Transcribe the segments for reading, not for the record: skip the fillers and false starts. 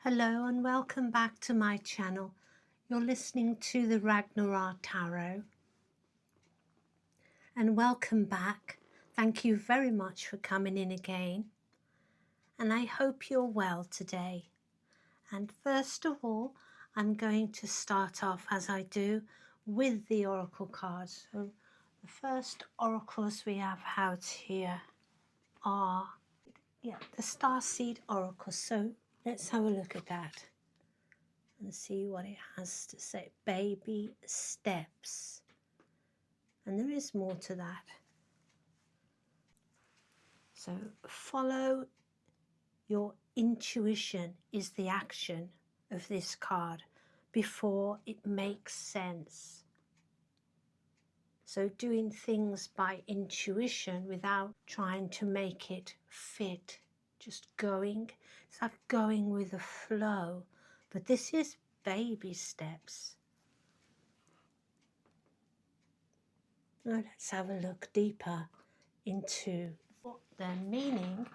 Hello and welcome back to my channel. You're listening to the Ragnar-Ra Tarot. And welcome back. Thank you very much for coming in again. And I hope you're well today. And first of all, I'm going to start off as I do with the oracle cards. So the first oracles we have out here are the Starseed Oracle. So let's have a look at that and see what it has to say. Baby steps. And there is more to that. So follow your intuition is the action of this card before it makes sense. So doing things by intuition without trying to make it fit, just going. It's like going with the flow. But this is baby steps. Now let's have a look deeper into what they're meaning.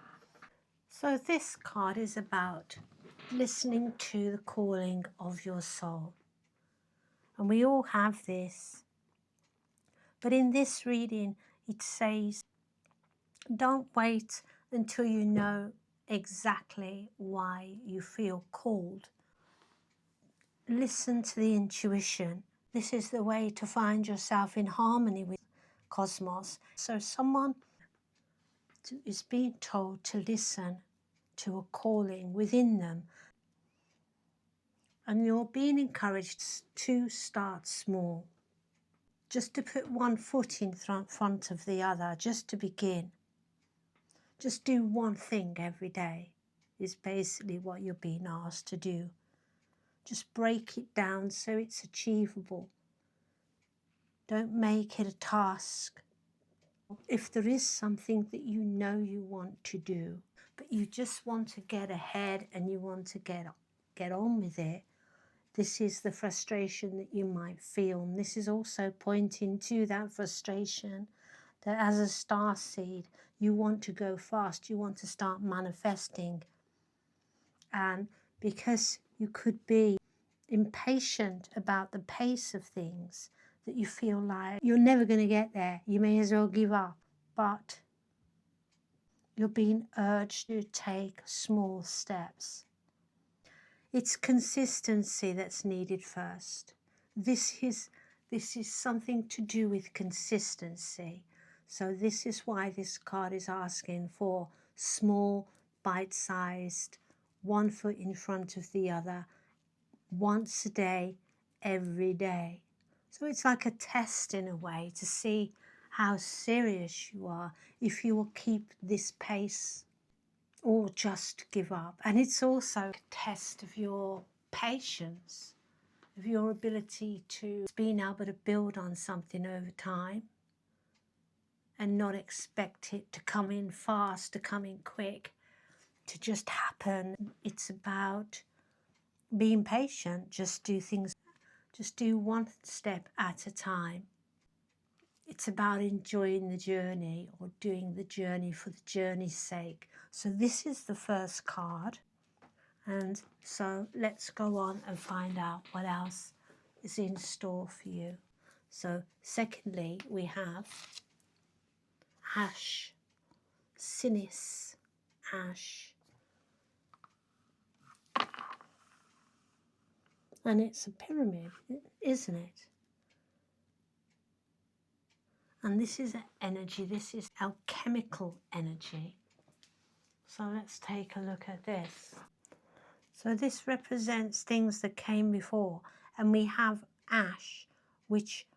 So this card is about listening to the calling of your soul. And we all have this. But in this reading, it says, don't wait until you know exactly why you feel called. Listen to the intuition. This is the way to find yourself in harmony with cosmos. So someone is being told to listen to a calling within them. And you're being encouraged to start small. Just to put one foot in front of the other, just to begin. Just do one thing every day is basically what you're being asked to do. Just break it down so it's achievable. Don't make it a task. If there is something that you know you want to do, but you just want to get ahead and you want to get on with it, this is the frustration that you might feel. And this is also pointing to that frustration that as a starseed, you want to go fast, you want to start manifesting. And because you could be impatient about the pace of things, that you feel like you're never going to get there, you may as well give up. But you're being urged to take small steps. It's consistency that's needed first. This is something to do with consistency. So this is why this card is asking for small, bite-sized, one foot in front of the other, once a day, every day. So it's like a test in a way to see how serious you are, if you will keep this pace or just give up. And it's also a test of your patience, of your ability to being able to build on something over time and not expect it to come in fast, to come in quick, to just happen. It's about being patient. Just do things, just do one step at a time. It's about enjoying the journey or doing the journey for the journey's sake. So this is the first card. And so let's go on and find out what else is in store for you. So secondly, we have ash, sinis, ash. And it's a pyramid, isn't it? And this is energy, this is alchemical energy. So let's take a look at this. So this represents things that came before. And we have ash, which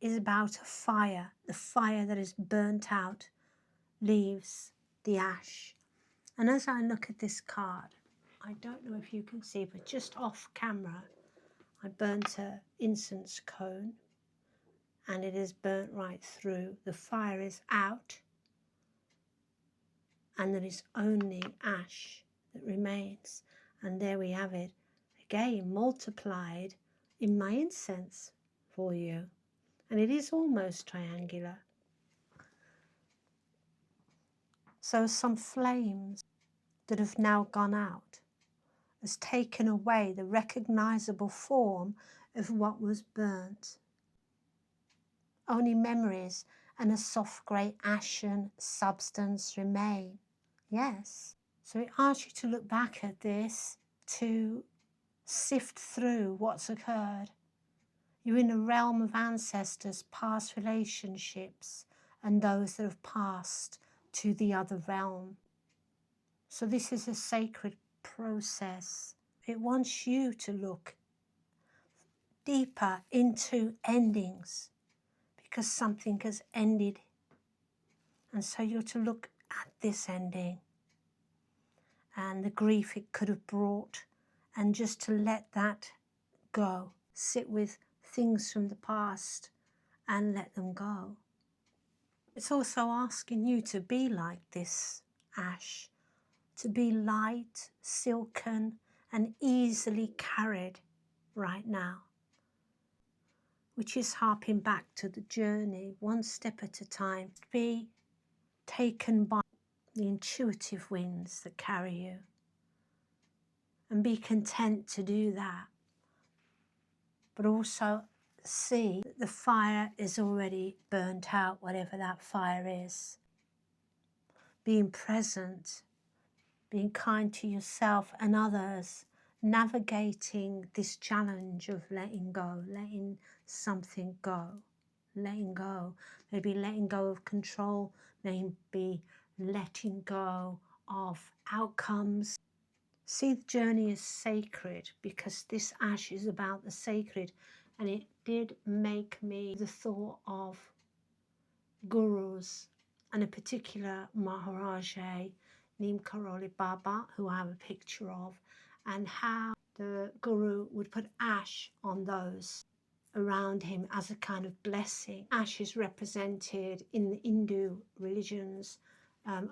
is about a fire. The fire that is burnt out leaves the ash. And as I look at this card, I don't know if you can see, but just off camera, I burnt an incense cone and it is burnt right through. The fire is out and there is only ash that remains. And there we have it, again multiplied in my incense for you. And it is almost triangular. So some flames that have now gone out. has taken away the recognizable form of what was burnt. Only memories and a soft grey ashen substance remain. Yes. So it asks you to look back at this, to sift through what's occurred. You're in a realm of ancestors, past relationships, and those that have passed to the other realm. So this is a sacred process. It wants you to look deeper into endings because something has ended. And so you're to look at this ending and the grief it could have brought, and just to let that go. Sit with things from the past and let them go. It's also asking you to be like this ash, to be light, silken, and easily carried right now, which is harping back to the journey, one step at a time. Be taken by the intuitive winds that carry you, and be content to do that, but also see that the fire is already burnt out, whatever that fire is. Being present, being kind to yourself and others, navigating this challenge of letting go, letting something go, letting go. Maybe letting go of control, maybe letting go of outcomes. See the journey as sacred, because this ash is about the sacred, and it did make me the thought of gurus, and a particular Maharaja, Neem Karoli Baba, who I have a picture of, and how the guru would put ash on those around him as a kind of blessing. Ash is represented in the Hindu religions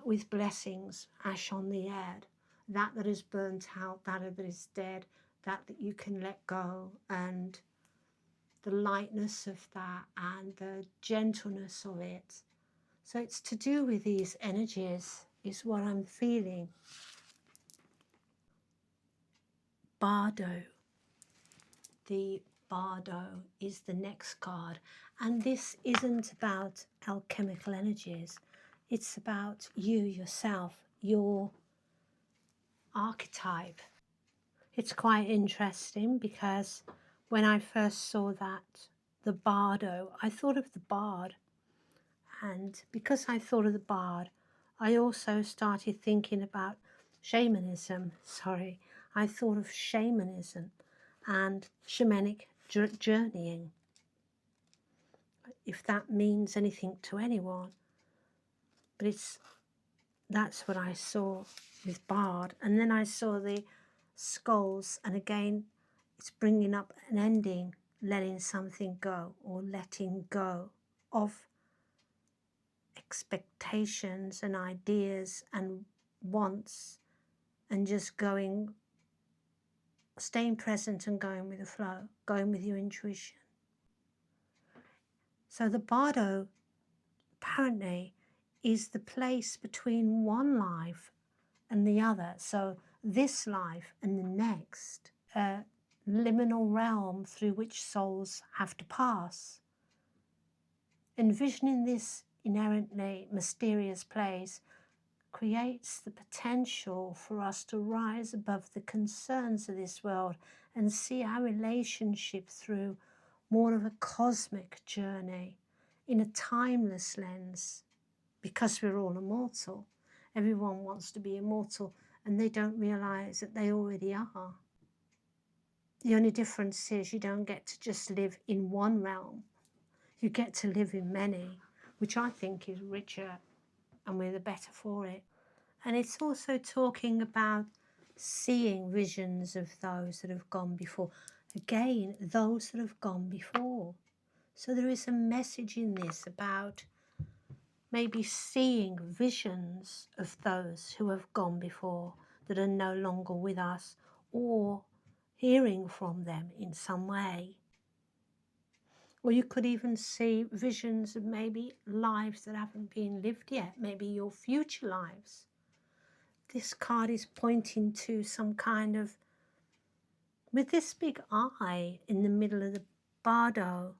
with blessings, ash on the head, that is burnt out, that is dead, that you can let go, and the lightness of that and the gentleness of it. So it's to do with these energies, is what I'm feeling. Bardo. The Bardo is the next card. And this isn't about alchemical energies. It's about you, yourself, your archetype. It's quite interesting because when I first saw that, the Bardo, I thought of the Bard. And because I thought of the Bard, I also started thinking about shamanism. I thought of shamanism and shamanic journeying, if that means anything to anyone. But that's what I saw with Bard. And then I saw the skulls, and again, it's bringing up an ending, letting something go, or letting go of expectations and ideas and wants, and just staying present and going with the flow, going with your intuition. So the Bardo apparently is the place between one life and the other. So this life and the next, a liminal realm through which souls have to pass. Envisioning this inherently mysterious place creates the potential for us to rise above the concerns of this world and see our relationship through more of a cosmic journey in a timeless lens, because we're all immortal. Everyone wants to be immortal, and they don't realize that they already are. The only difference is you don't get to just live in one realm. You get to live in many, which I think is richer, and we're the better for it. And it's also talking about seeing visions of those that have gone before. Again, those that have gone before. So there is a message in this about maybe seeing visions of those who have gone before that are no longer with us, or hearing from them in some way. Or you could even see visions of maybe lives that haven't been lived yet, maybe your future lives. This card is pointing to some kind of with this big eye in the middle of the bardo.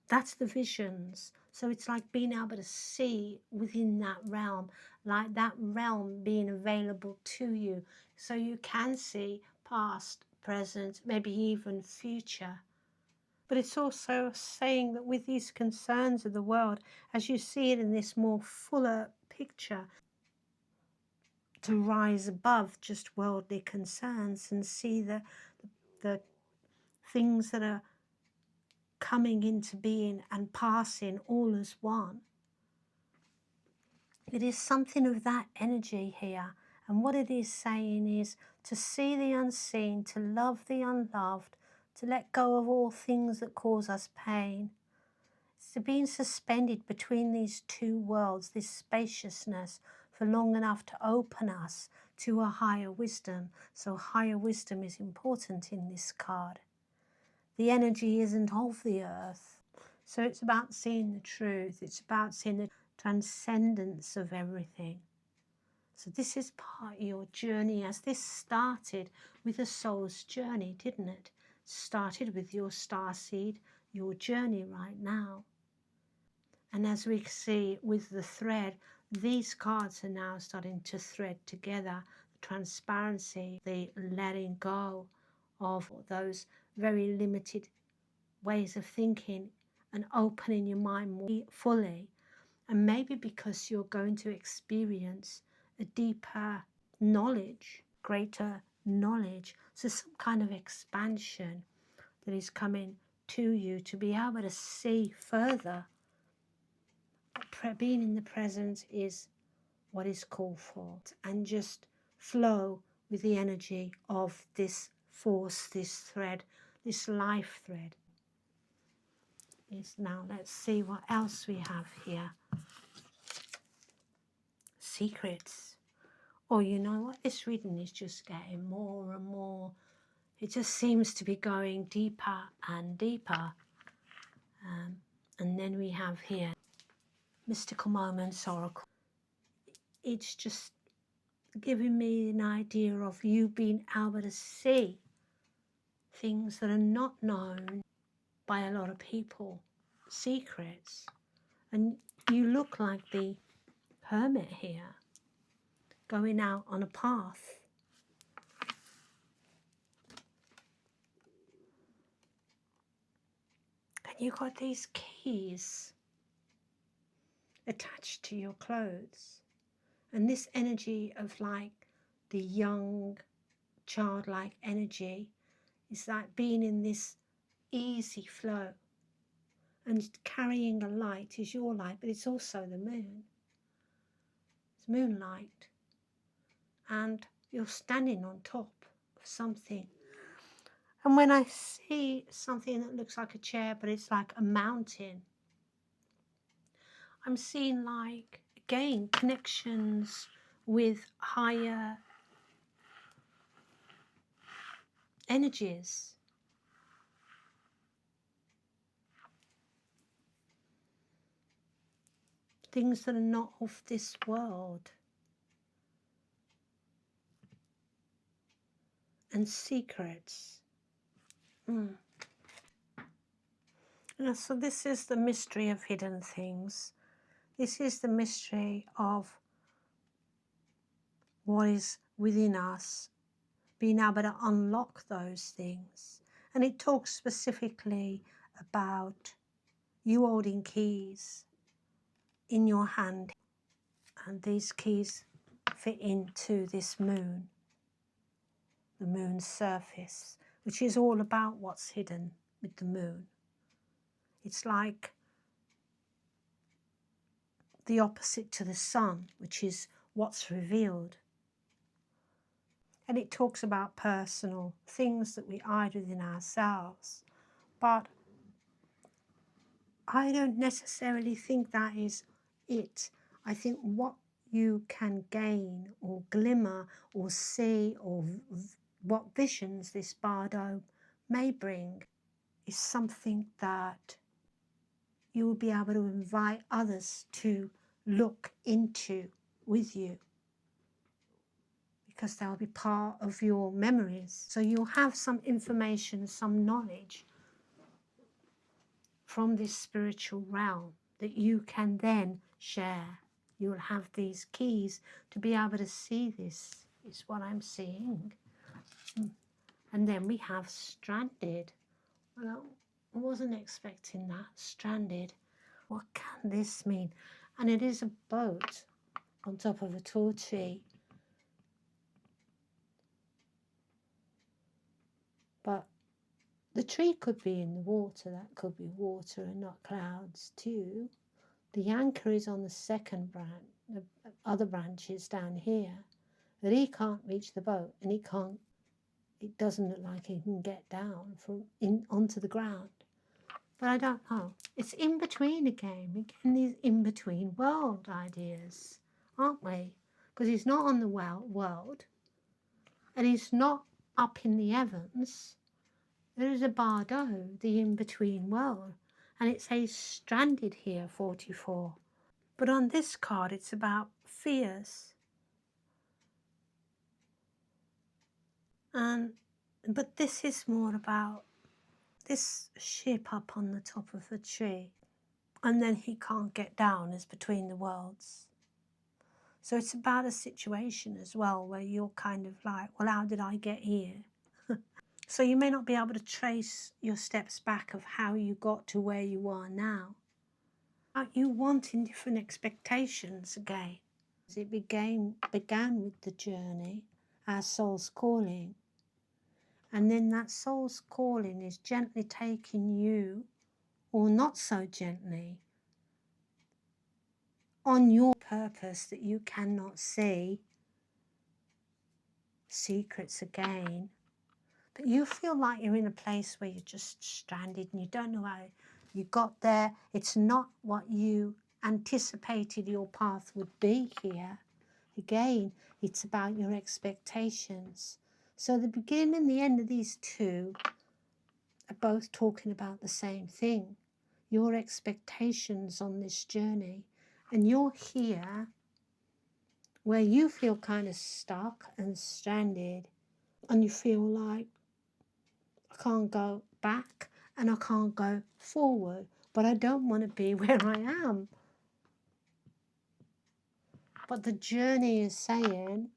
That's the visions. So it's like being able to see within that realm, like that realm being available to you. So you can see past, present, maybe even future. But it's also saying that with these concerns of the world, as you see it in this more fuller picture, to rise above just worldly concerns and see the things that are coming into being and passing all as one. It is something of that energy here. And what it is saying is to see the unseen, to love the unloved, to let go of all things that cause us pain. It's to being suspended between these two worlds, this spaciousness, for long enough to open us to a higher wisdom. So higher wisdom is important in this card. The energy isn't of the earth. So it's about seeing the truth. It's about seeing the transcendence of everything. So this is part of your journey, as this started with a soul's journey, didn't it? Started with your starseed, your journey right now. And as we see with the thread, these cards are now starting to thread together. The transparency, the letting go of those very limited ways of thinking and opening your mind more fully. And maybe because you're going to experience a deeper knowledge, greater knowledge, so some kind of expansion that is coming to you to be able to see further. Being in the present is what is called for, and just flow with the energy of this force, this thread, this life thread. Is now, let's see what else we have here. Secrets. Oh, you know what? This reading is just getting more and more. It just seems to be going deeper and deeper. And then we have here mystical moments, oracle. It's just giving me an idea of you being able to see things that are not known by a lot of people, secrets. And you look like the hermit here, going out on a path. And you've got these keys attached to your clothes. And this energy of like the young, childlike energy is like being in this easy flow. And carrying a light is your light, but it's also the moon. It's moonlight. And you're standing on top of something. And when I see something that looks like a chair, but it's like a mountain, I'm seeing like, again, connections with higher energies. Things that are not of this world. And secrets. And so this is the mystery of hidden things. This is the mystery of what is within us, being able to unlock those things. And it talks specifically about you holding keys in your hand. And these keys fit into this moon, the moon's surface, which is all about what's hidden with the moon. It's like the opposite to the sun, which is what's revealed. And it talks about personal things that we hide within ourselves. But I don't necessarily think that is it. I think what you can gain or glimmer or see or what visions this bardo may bring is something that you will be able to invite others to look into with you. because they'll be part of your memories. So you'll have some information, some knowledge from this spiritual realm that you can then share. You'll have these keys to be able to see this, is what I'm seeing. And then we have stranded. Well, I wasn't expecting that. Stranded. What can this mean? And it is a boat on top of a tall tree. But the tree could be in the water. That could be water and not clouds too. The anchor is on the second branch, the other branches down here. But he can't reach the boat, and it doesn't look like he can get down onto the ground. But I don't know. It's in between again. We're getting these in between world ideas, aren't we? Because he's not on the world, and he's not up in the heavens. There is a bardo, the in-between world, and it says stranded here, 44. But on this card, it's about fears. But this is more about this ship up on the top of a tree, and then he can't get down as between the worlds. So it's about a situation as well where you're kind of like, well, how did I get here? So you may not be able to trace your steps back of how you got to where you are now. You wanting different expectations again. It began with the journey, our soul's calling. And then that soul's calling is gently taking you, or not so gently, on your purpose that you cannot see. Secrets again. But you feel like you're in a place where you're just stranded and you don't know how you got there. It's not what you anticipated your path would be here. Again, it's about your expectations. So the beginning and the end of these two are both talking about the same thing. Your expectations on this journey. And you're here where you feel kind of stuck and stranded, and you feel like, I can't go back and I can't go forward, but I don't want to be where I am. But the journey is saying,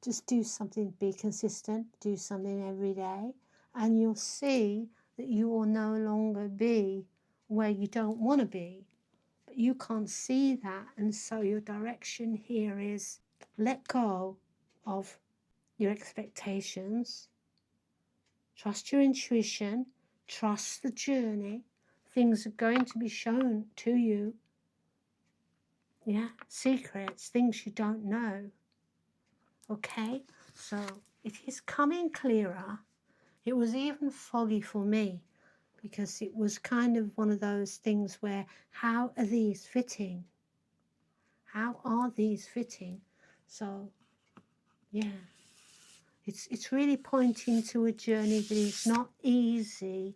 just do something, be consistent, do something every day, and you'll see that you will no longer be where you don't want to be. But you can't see that, and so your direction here is let go of your expectations, trust your intuition, trust the journey. Things are going to be shown to you. Yeah, secrets, things you don't know. Okay, so it is coming clearer. It was even foggy for me because it was kind of one of those things where, how are these fitting? How are these fitting? So, yeah, it's really pointing to a journey that is not easy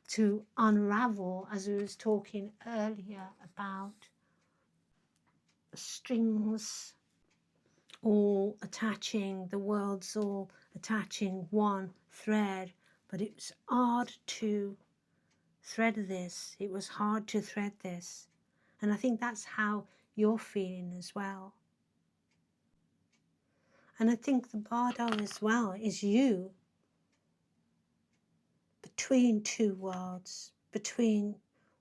to unravel, as we was talking earlier about strings all attaching, the worlds all attaching one thread, but it's hard to thread this. It was hard to thread this. And I think that's how you're feeling as well. And I think the bardo as well is you between two worlds, between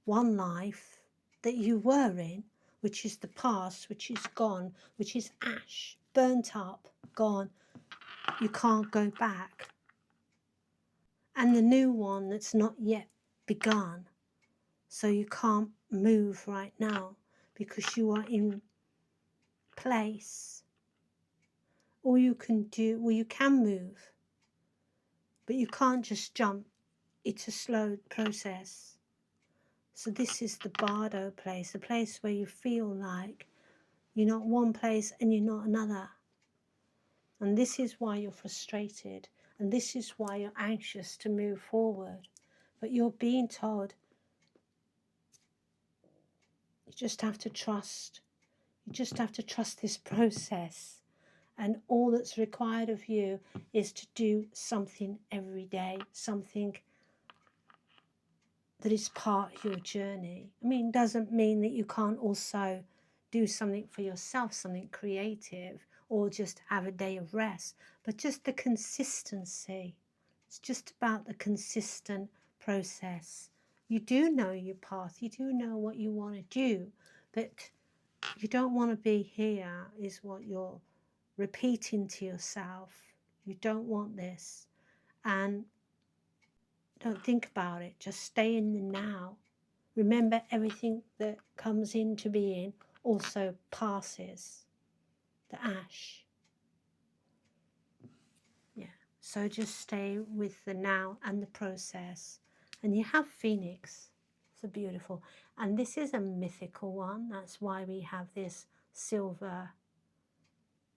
one life that you were in, which is the past, which is gone, which is ash, burnt up, gone. You can't go back. And the new one that's not yet begun. So you can't move right now because you are in place. All you can do, well, you can move, but you can't just jump. It's a slow process. So this is the bardo place, the place where you feel like you're not one place and you're not another. And this is why you're frustrated, and this is why you're anxious to move forward. But you're being told, you just have to trust. You just have to trust this process. And all that's required of you is to do something every day, something that is part of your journey. I mean, it doesn't mean that you can't also do something for yourself, something creative, or just have a day of rest, but just the consistency. It's just about the consistent process. You do know your path, you do know what you want to do, but you don't want to be here, is what you're repeating to yourself. You don't want this. And don't think about it, just stay in the now. Remember, everything that comes into being also passes. The ash. Yeah. So just stay with the now and the process. And you have Phoenix. It's a beautiful. And this is a mythical one. That's why we have this silver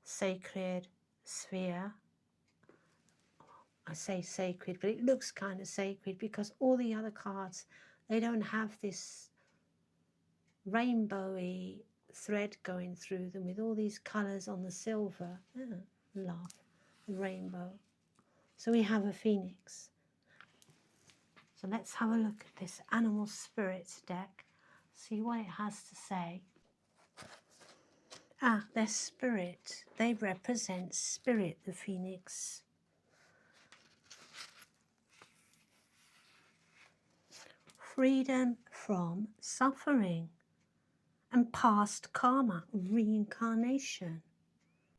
sacred sphere. I say sacred, but it looks kind of sacred because all the other cards, they don't have this rainbowy thread going through them with all these colours on the silver. Love the rainbow. So we have a phoenix. So let's have a look at this animal spirits deck, see what it has to say. Their spirit. They represent spirit, the phoenix. Freedom from suffering and past karma, reincarnation.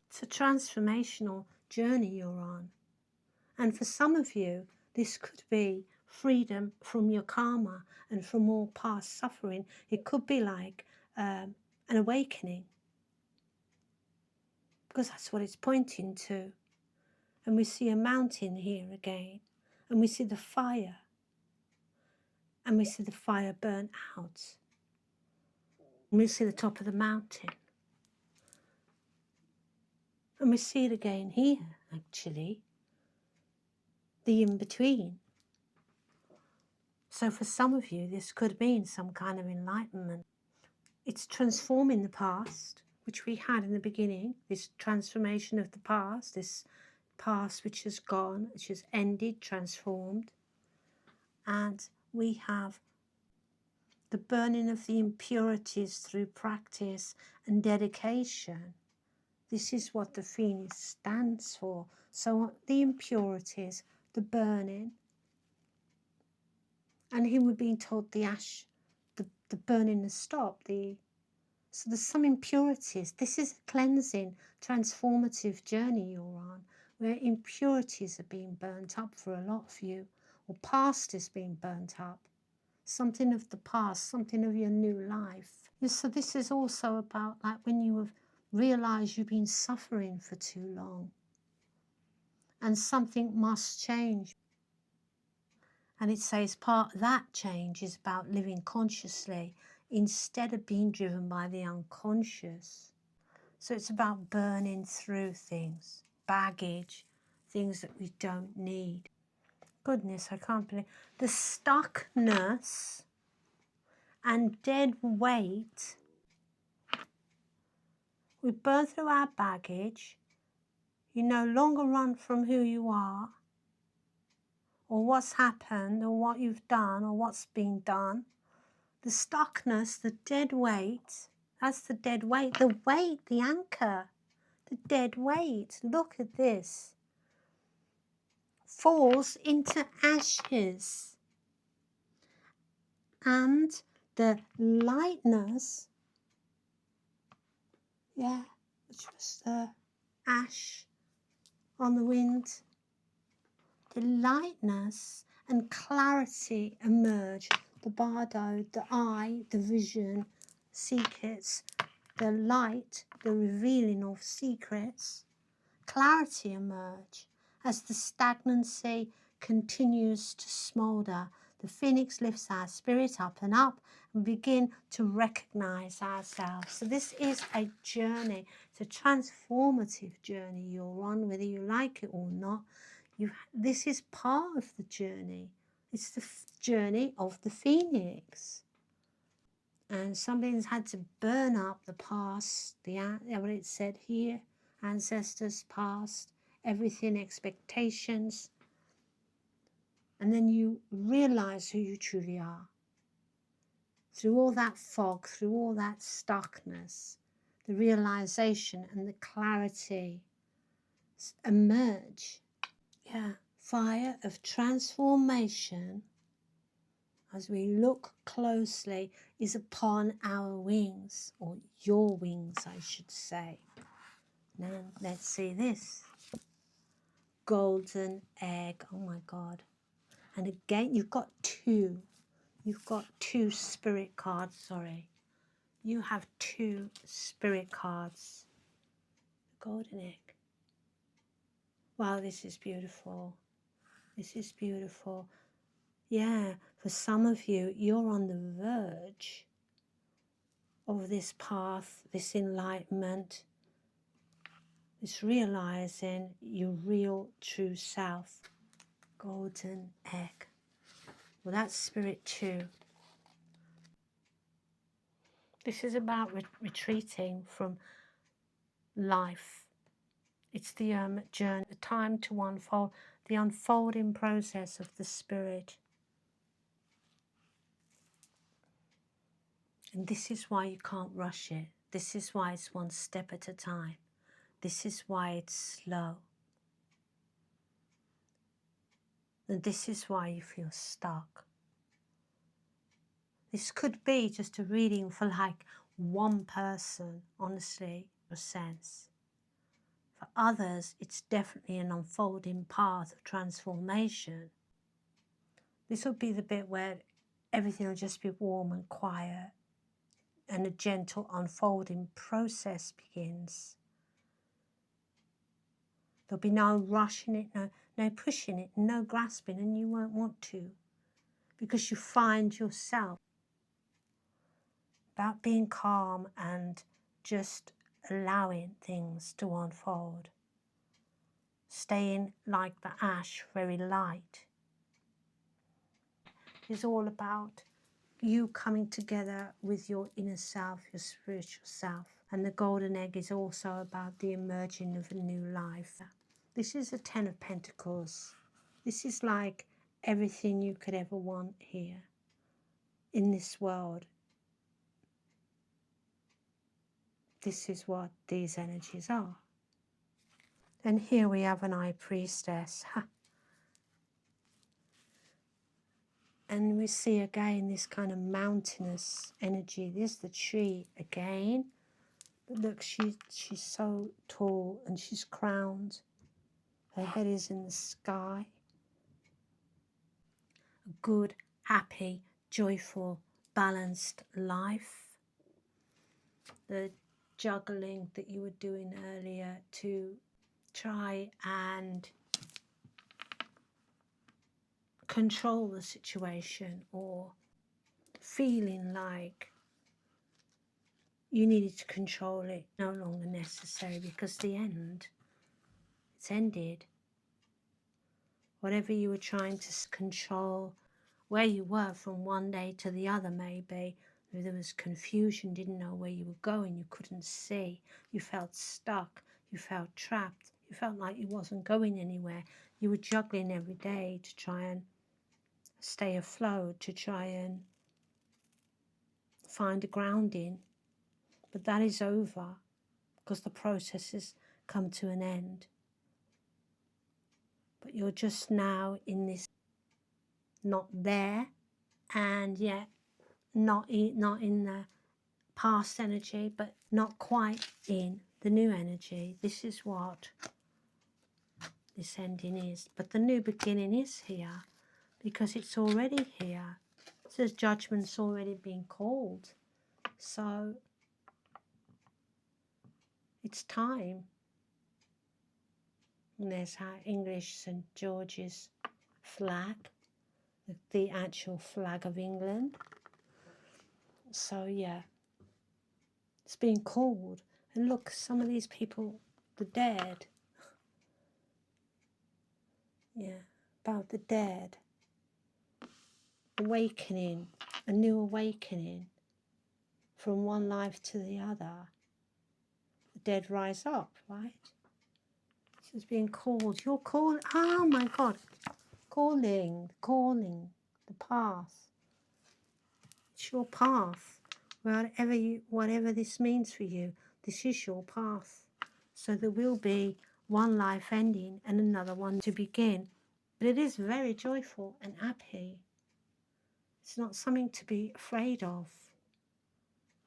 It's a transformational journey you're on. And for some of you, this could be freedom from your karma and from all past suffering. It could be like an awakening, because that's what it's pointing to. And we see a mountain here again, and we see the fire, and we see the fire burn out. And we see the top of the mountain. And we see it again here, actually, the in-between. So for some of you, this could mean some kind of enlightenment. It's transforming the past, which we had in the beginning, this transformation of the past, this past which has gone, which has ended, transformed. And we have the burning of the impurities through practice and dedication. This is what the phoenix stands for. So the impurities, the burning, and here we're being told the ash, the burning has stopped. So there's some impurities. This is a cleansing, transformative journey you're on, where impurities are being burnt up for a lot of you, or past is being burnt up. Something of the past, something of your new life. So this is also about like when you have realized you've been suffering for too long and something must change. And it says part of that change is about living consciously instead of being driven by the unconscious. So it's about burning through things, baggage, things that we don't need. Goodness, I can't believe the stuckness and dead weight. We burn through our baggage. You no longer run from who you are or what's happened or what you've done or what's been done. The stuckness, the dead weight, that's the dead weight, the anchor, the dead weight. Look at this. Falls into ashes. And the lightness, which was the ash on the wind, the lightness and clarity emerge. The bardo, the eye, the vision, secrets, the light, the revealing of secrets, clarity emerge as the stagnancy continues to smoulder. The phoenix lifts our spirit up and up and begin to recognize ourselves. So this is a journey. It's a transformative journey you're on, whether you like it or not. This is part of the journey. It's the journey of the phoenix. And something's had to burn up the past, what it said here, ancestors, past, everything, expectations. And then you realize who you truly are. Through all that fog, through all that stuckness, the realization and the clarity emerge. Yeah, fire of transformation, as we look closely, is upon our wings, or your wings, I should say. Now, let's see this. Golden egg, oh my God. And again, you've got two spirit cards, sorry. You have two spirit cards. Golden egg. Wow, this is beautiful. This is beautiful. Yeah, for some of you, you're on the verge of this path, this enlightenment, this realizing your real true self. Golden egg. Well, that's spirit two. This is about retreating from life. It's the journey, the time to unfold, the unfolding process of the spirit. And this is why you can't rush it. This is why it's one step at a time. This is why it's slow. And this is why you feel stuck. This could be just a reading for like one person, honestly, a sense. For others, it's definitely an unfolding path of transformation. This will be the bit where everything will just be warm and quiet, and a gentle unfolding process begins. There'll be no rushing it, no pushing it, no grasping, and you won't want to, because you find yourself about being calm and just allowing things to unfold, staying like the ash, very light. It's all about you coming together with your inner self, your spiritual self. And the golden egg is also about the emerging of a new life. This is a 10 of Pentacles. This is like everything you could ever want here in this world. This is what these energies are. And here we have an High Priestess. And we see again this kind of mountainous energy. There's the tree again. But look, she's so tall and she's crowned. Her head is in the sky. A good, happy, joyful, balanced life. The juggling that you were doing earlier to try and control the situation, or feeling like you needed to control it, no longer necessary, because it's ended. Whatever you were trying to control, where you were from one day to the other, maybe there was confusion, didn't know where you were going, you couldn't see, you felt stuck, you felt trapped, you felt like you wasn't going anywhere. You were juggling every day to try and stay afloat, to try and find a grounding. But that is over, because the process has come to an end. But you're just now in this, not there, and yet not in the past energy, but not quite in the new energy. This is what this ending is. But the new beginning is here, because it's already here. It says judgment's already been called. So it's time. And there's our English St. George's flag, the actual flag of England. So yeah, it's been called. And look, some of these people, the dead. Yeah, about the dead. Awakening, a new awakening from one life to the other. The dead rise up, right? is being called. You're called. Oh my God. Calling, the path. It's your path. Whatever this means for you, this is your path. So there will be one life ending and another one to begin. But it is very joyful and happy. It's not something to be afraid of.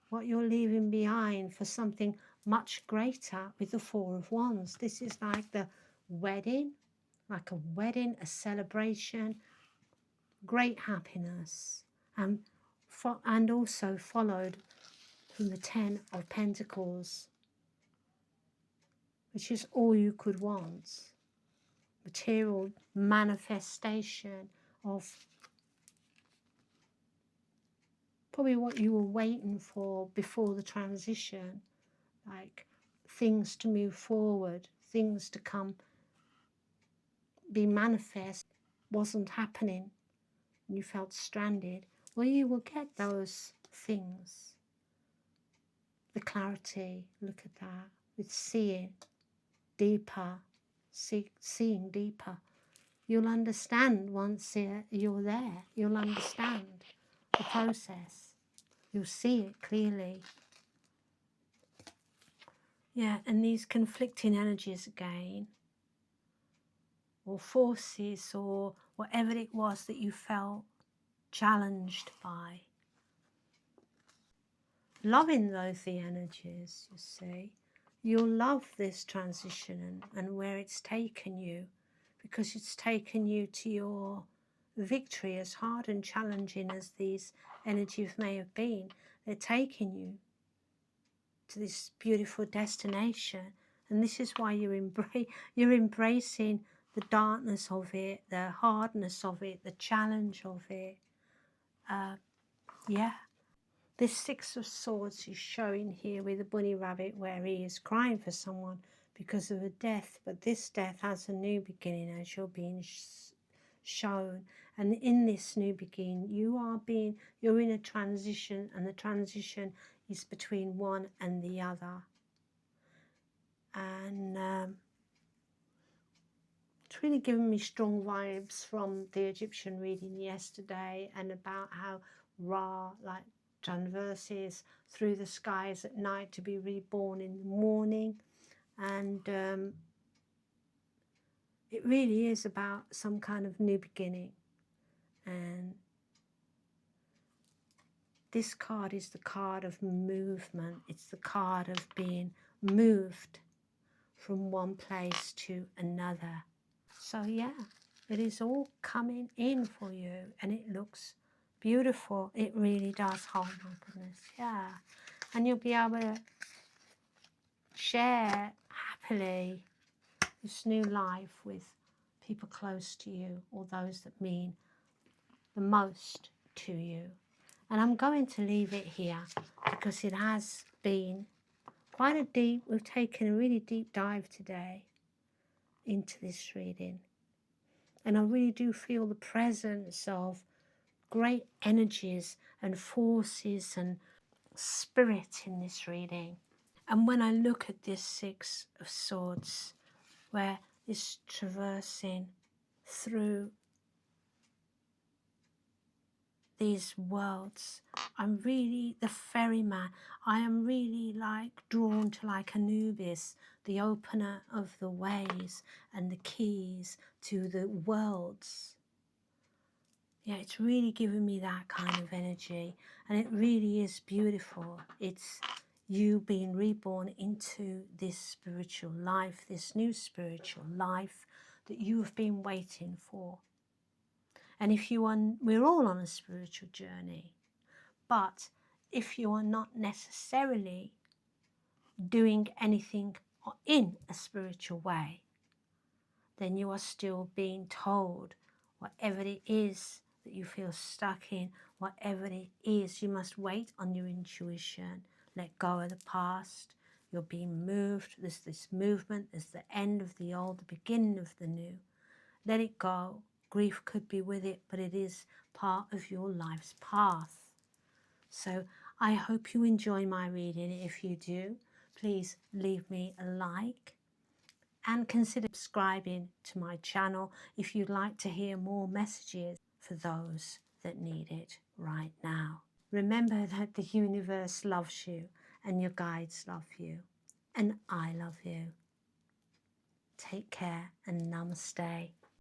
What you're leaving behind for something much greater with the Four of Wands. This is like the wedding, like a wedding, a celebration, great happiness, and also followed from the Ten of Pentacles, which is all you could want. Material manifestation of probably what you were waiting for before the transition, like things to move forward, things to come, be manifest, wasn't happening, and you felt stranded. Well, you will get those things. The clarity, look at that, with seeing deeper, seeing deeper. You'll understand once you're there. You'll understand the process. You'll see it clearly. Yeah, and these conflicting energies again, or forces, or whatever it was that you felt challenged by. Loving those the energies, you see. You'll love this transition and where it's taken you, because it's taken you to your victory. As hard and challenging as these energies may have been, they're taking you to this beautiful destination. And this is why you're embracing the darkness of it, the hardness of it, the challenge of it. Yeah. This Six of Swords is showing here with the bunny rabbit, where he is crying for someone because of a death. But this death has a new beginning, as you're being shown. And in this new beginning, you're in a transition, and the transition is between one and the other. And it's really given me strong vibes from the Egyptian reading yesterday, and about how Ra, like, traverses through the skies at night to be reborn in the morning. And it really is about some kind of new beginning. And this card is the card of movement. It's the card of being moved from one place to another. So yeah, it is all coming in for you, and it looks beautiful. It really does. Oh my goodness, yeah. And you'll be able to share happily this new life with people close to you, or those that mean the most to you. And I'm going to leave it here, because it has been quite a deep, we've taken a really deep dive today into this reading. And I really do feel the presence of great energies and forces and spirit in this reading. And when I look at this Six of Swords, where it's traversing through these worlds, I'm really the ferryman. I am really like drawn to, like Anubis, the opener of the ways and the keys to the worlds. Yeah, it's really given me that kind of energy, and it really is beautiful. It's you being reborn into this spiritual life, this new spiritual life that you have been waiting for. And if you are, we're all on a spiritual journey, but if you are not necessarily doing anything in a spiritual way, then you are still being told whatever it is that you feel stuck in, whatever it is, you must wait on your intuition, let go of the past. You're being moved. There's this movement. There's the end of the old, the beginning of the new. Let it go. Grief could be with it, but it is part of your life's path. So I hope you enjoy my reading. If you do, please leave me a like and consider subscribing to my channel if you'd like to hear more messages for those that need it right now. Remember that the universe loves you and your guides love you and I love you. Take care and namaste.